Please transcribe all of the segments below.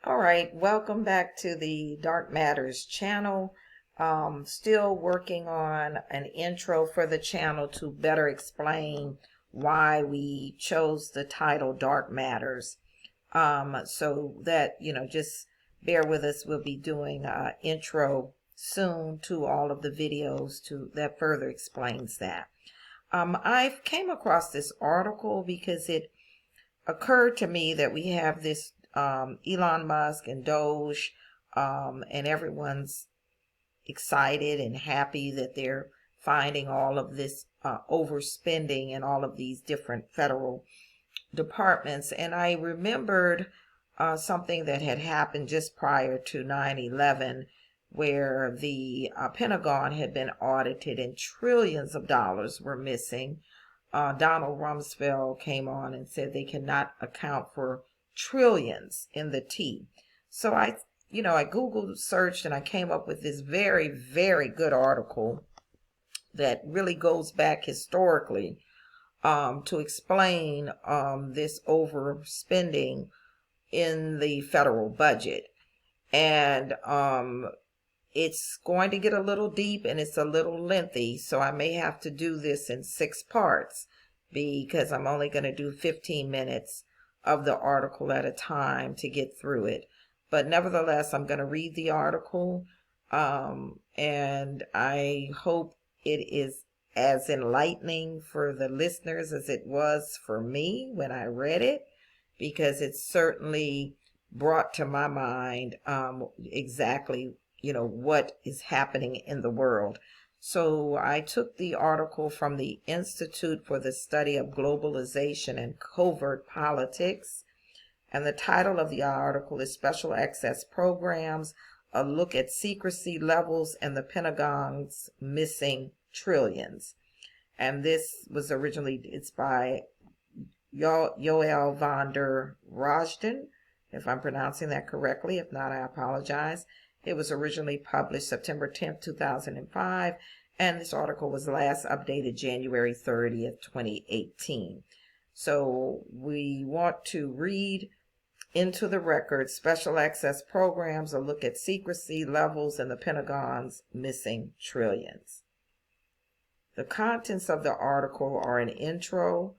All right, welcome back to the Dark Matters channel. Still working on an intro for the channel to better explain why we chose the title Dark Matters. So that, just bear with us. We'll be doing an intro soon to all of the videos that further explains that. I came across this article because it occurred to me that we have this Elon Musk and Doge, and everyone's excited and happy that they're finding all of this overspending in all of these different federal departments. And I remembered something that had happened just prior to 9/11, where the Pentagon had been audited and trillions of dollars were missing. Donald Rumsfeld came on and said they cannot account for trillions in the T. So I Googled, searched, and I came up with this very, very good article that really goes back historically to explain this overspending in the federal budget. And it's going to get a little deep and it's a little lengthy, so I may have to do this in 6 parts because I'm only going to do 15 minutes of the article at a time to get through it. But nevertheless, I'm going to read the article, and I hope it is as enlightening for the listeners as it was for me when I read it, because it certainly brought to my mind exactly what is happening in the world. So I took the article from the Institute for the Study of Globalization and Covert Politics, and the title of the article is Special Access Programs, a look at secrecy levels and the Pentagon's missing trillions. And this was it's by Yoel van der Rajden, if I'm pronouncing that correctly. If not, I apologize. It was originally published September 10th, 2005, and this article was last updated January 30th, 2018. So we want to read into the record Special Access Programs, a look at secrecy levels and the Pentagon's missing trillions. The contents of the article are an intro,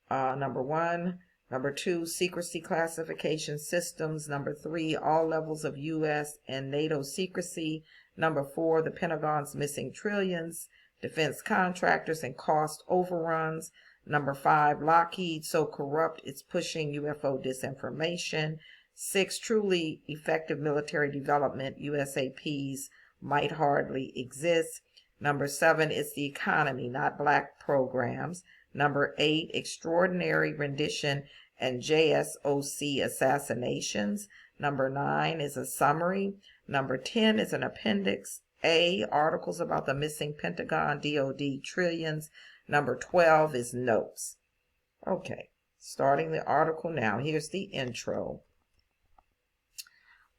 number 1. Number 2, secrecy classification systems. Number 3, all levels of U.S. and NATO secrecy. Number 4, the Pentagon's missing trillions, defense contractors and cost overruns. Number 5, Lockheed so corrupt it's pushing UFO disinformation. 6, truly effective military development, USAPs might hardly exist. Number 7, it's the economy, not black programs. Number 8, extraordinary rendition and JSOC assassinations. Number 9 is a summary. Number 10 is an appendix A, articles about the missing Pentagon DoD trillions. Number 12 is notes. Okay, starting the article now. Here's the intro.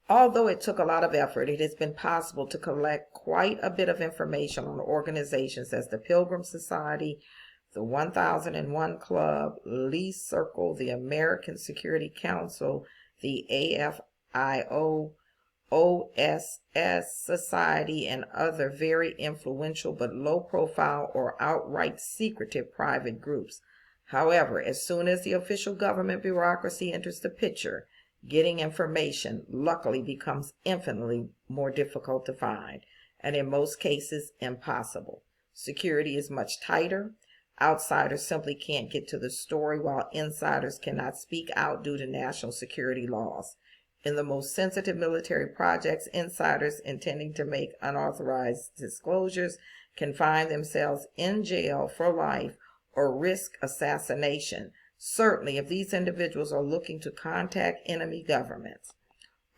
Although it took a lot of effort, it has been possible to collect quite a bit of information on organizations as the Pilgrim Society, the 1001 Club, Lee Circle, the American Security Council, the AFIO, OSS Society, and other very influential but low-profile or outright secretive private groups. However, as soon as the official government bureaucracy enters the picture, getting information luckily becomes infinitely more difficult to find, and in most cases impossible. Security is much tighter. Outsiders simply can't get to the story, while insiders cannot speak out due to national security laws. In the most sensitive military projects, insiders intending to make unauthorized disclosures can find themselves in jail for life or risk assassination, certainly if these individuals are looking to contact enemy governments.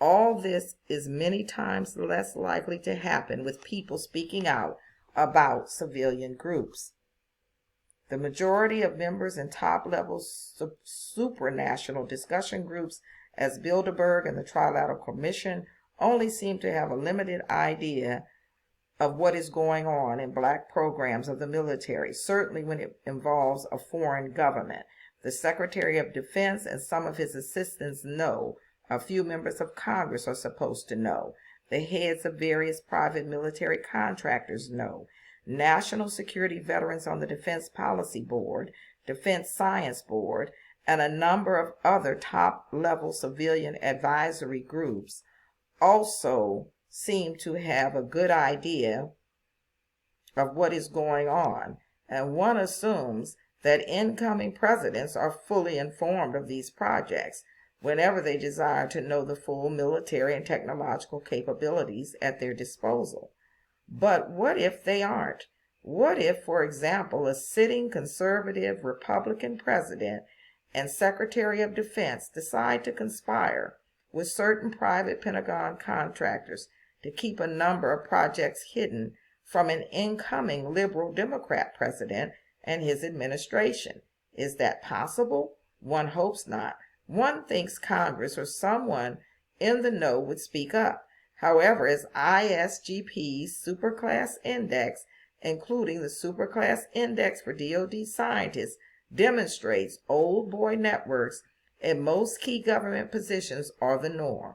All this is many times less likely to happen with people speaking out about civilian groups. The majority of members in top-level supranational discussion groups, as Bilderberg and the Trilateral Commission, only seem to have a limited idea of what is going on in black programs of the military, certainly when it involves a foreign government. The Secretary of Defense and some of his assistants know A few members of Congress are supposed to know. The heads of various private military contractors know. National security veterans on the Defense Policy Board, Defense Science Board, and a number of other top-level civilian advisory groups also seem to have a good idea of what is going on, and one assumes that incoming presidents are fully informed of these projects whenever they desire to know the full military and technological capabilities at their disposal. But what if they aren't? What if, for example, a sitting conservative Republican president and Secretary of Defense decide to conspire with certain private Pentagon contractors to keep a number of projects hidden from an incoming liberal Democrat president and his administration? Is that possible? One hopes not. One thinks Congress or someone in the know would speak up. However, as ISGP's Superclass Index, including the Superclass Index for DoD scientists, demonstrates, old boy networks in most key government positions are the norm.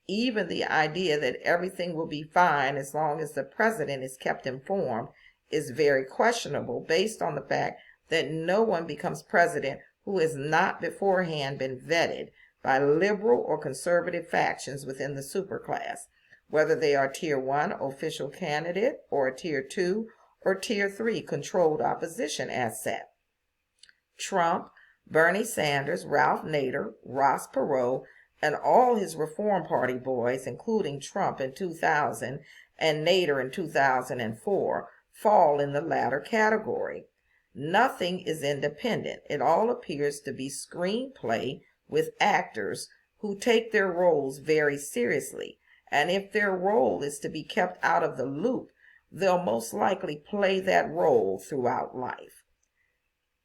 Even the idea that everything will be fine as long as the president is kept informed is very questionable based on the fact that no one becomes president who has not beforehand been vetted by liberal or conservative factions within the superclass, whether they are Tier 1 official candidate or a Tier 2 or Tier 3 controlled opposition asset. Trump, Bernie Sanders, Ralph Nader, Ross Perot, and all his Reform Party boys, including Trump in 2000 and Nader in 2004, fall in the latter category. Nothing is independent. It all appears to be screenplay with actors who take their roles very seriously, and if their role is to be kept out of the loop, they'll most likely play that role throughout life.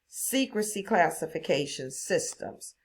Secrecy classification systems.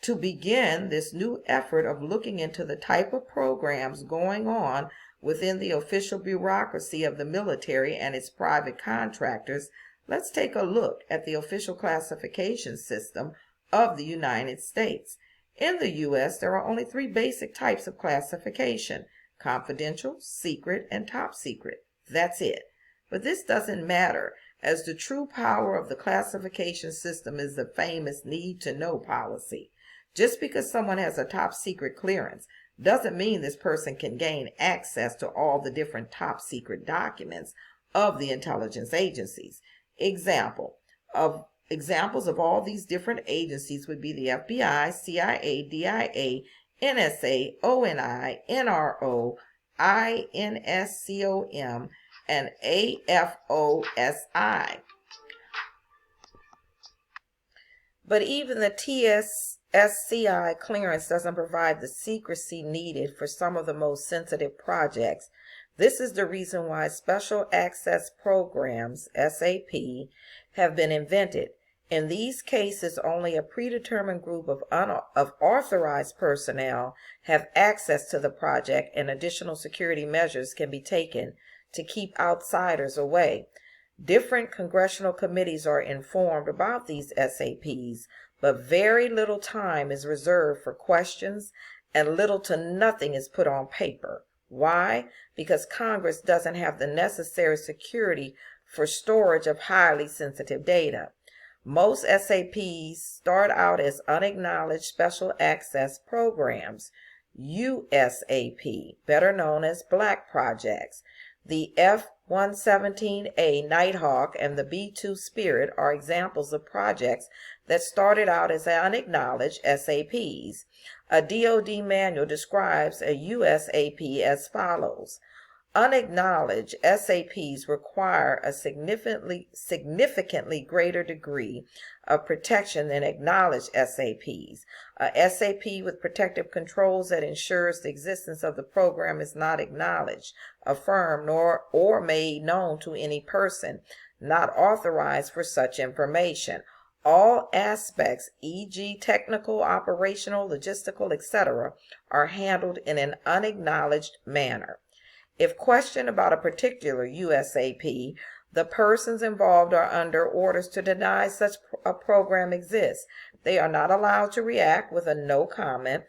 To begin this new effort of looking into the type of programs going on within the official bureaucracy of the military and its private contractors, let's take a look at the official classification system of the United States. In the U.S., there are only 3 basic types of classification: confidential, secret, and top secret. That's it. But this doesn't matter, as the true power of the classification system is the famous need-to-know policy. Just because someone has a top secret clearance doesn't mean this person can gain access to all the different top secret documents of the intelligence agencies. Examples of all these different agencies would be the FBI, CIA, DIA, NSA, ONI, NRO, INSCOM, and AFOSI. But even the TSSCI clearance doesn't provide the secrecy needed for some of the most sensitive projects. This is the reason why Special Access Programs, SAP, have been invented. In these cases, only a predetermined group of authorized personnel have access to the project, and additional security measures can be taken to keep outsiders away. Different congressional committees are informed about these SAPs, but very little time is reserved for questions and little to nothing is put on paper. Why? Because Congress doesn't have the necessary security for storage of highly sensitive data. Most SAPs start out as unacknowledged special access programs, USAP, better known as black projects. The F-117A Nighthawk and the B-2 Spirit are examples of projects that started out as unacknowledged SAPs. A DoD manual describes a USAP as follows. Unacknowledged SAPs require a significantly greater degree of protection than acknowledged SAPs. A SAP with protective controls that ensures the existence of the program is not acknowledged, affirmed, or made known to any person not authorized for such information. All aspects, e.g. technical, operational, logistical, etc., are handled in an unacknowledged manner. If questioned about a particular USAP, the persons involved are under orders to deny such a program exists. They are not allowed to react with a no comment,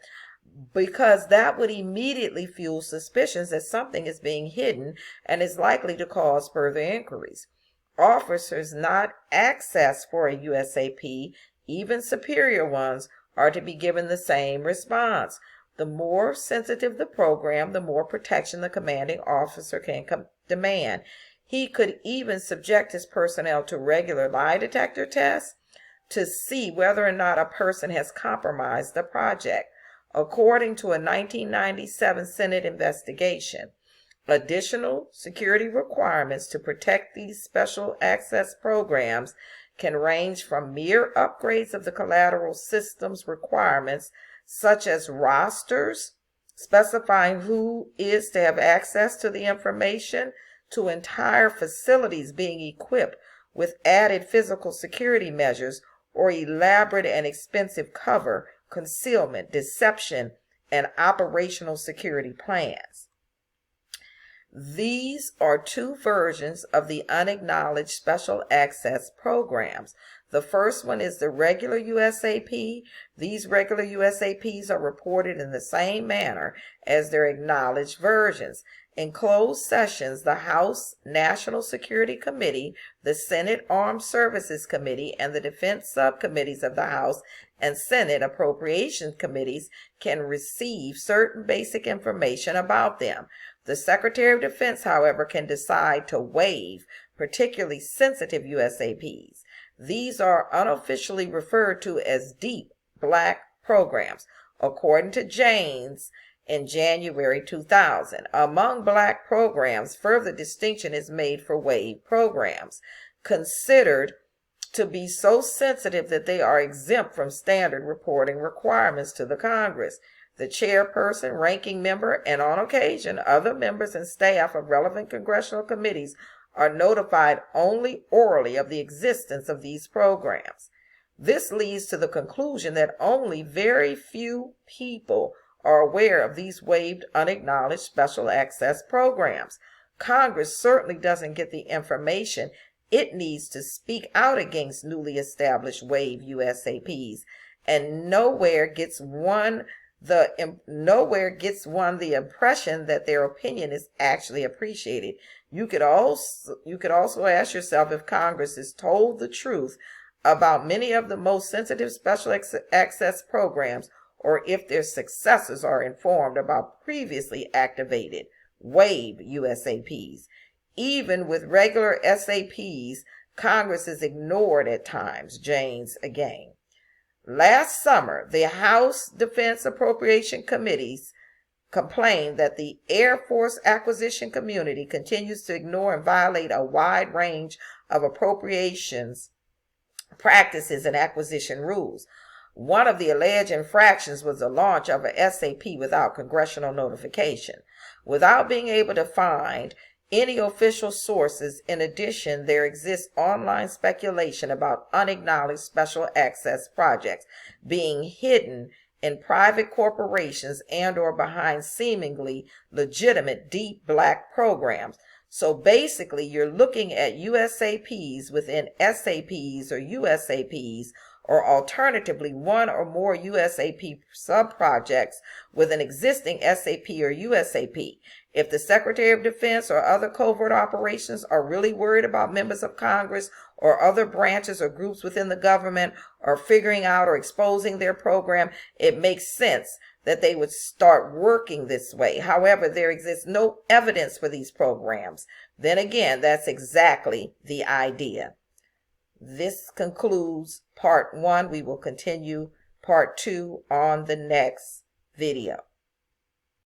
because that would immediately fuel suspicions that something is being hidden and is likely to cause further inquiries. Officers not accessed for a USAP, even superior ones, are to be given the same response. The more sensitive the program, the more protection the commanding officer can demand. He could even subject his personnel to regular lie detector tests to see whether or not a person has compromised the project. According to a 1997 Senate investigation, additional security requirements to protect these special access programs can range from mere upgrades of the collateral systems requirements, such as rosters specifying who is to have access to the information, to entire facilities being equipped with added physical security measures or elaborate and expensive cover, concealment, deception, and operational security plans. These are two versions of the unacknowledged special access programs. The first one is the regular USAP. These regular USAPs are reported in the same manner as their acknowledged versions. In closed sessions, the House National Security Committee, the Senate Armed Services Committee, and the Defense Subcommittees of the House and Senate Appropriations Committees can receive certain basic information about them. The Secretary of Defense, however, can decide to waive particularly sensitive USAPs. These are unofficially referred to as deep black programs, according to Janes in January 2000. Among black programs, further distinction is made for waived programs, considered to be so sensitive that they are exempt from standard reporting requirements to the Congress. The chairperson, ranking member, and on occasion other members and staff of relevant congressional committees are notified only orally of the existence of these programs. This leads to the conclusion that only very few people are aware of these waived, unacknowledged special access programs. Congress certainly doesn't get the information it needs to speak out against newly established waived USAPs, and nowhere gets one the impression that their opinion is actually appreciated. You could also ask yourself if Congress is told the truth about many of the most sensitive special access programs, or if their successors are informed about previously activated waived USAPs. Even with regular SAPs, Congress is ignored at times. Janes again. Last summer, the House Defense Appropriation Committees complained that the Air Force acquisition community continues to ignore and violate a wide range of appropriations practices and acquisition rules. One of the alleged infractions was the launch of a SAP without congressional notification. Without being able to find any official sources, in addition, there exists online speculation about unacknowledged special access projects being hidden in private corporations and or behind seemingly legitimate deep black programs. So basically, you're looking at USAPs within SAPs or USAPs, or alternatively one or more USAP sub-projects with an existing SAP or USAP. If the Secretary of Defense or other covert operations are really worried about members of Congress or other branches or groups within the government are figuring out or exposing their program, it makes sense that they would start working this way. However, there exists no evidence for these programs. Then again, that's exactly the idea. This concludes part 1. We will continue part 2 on the next video.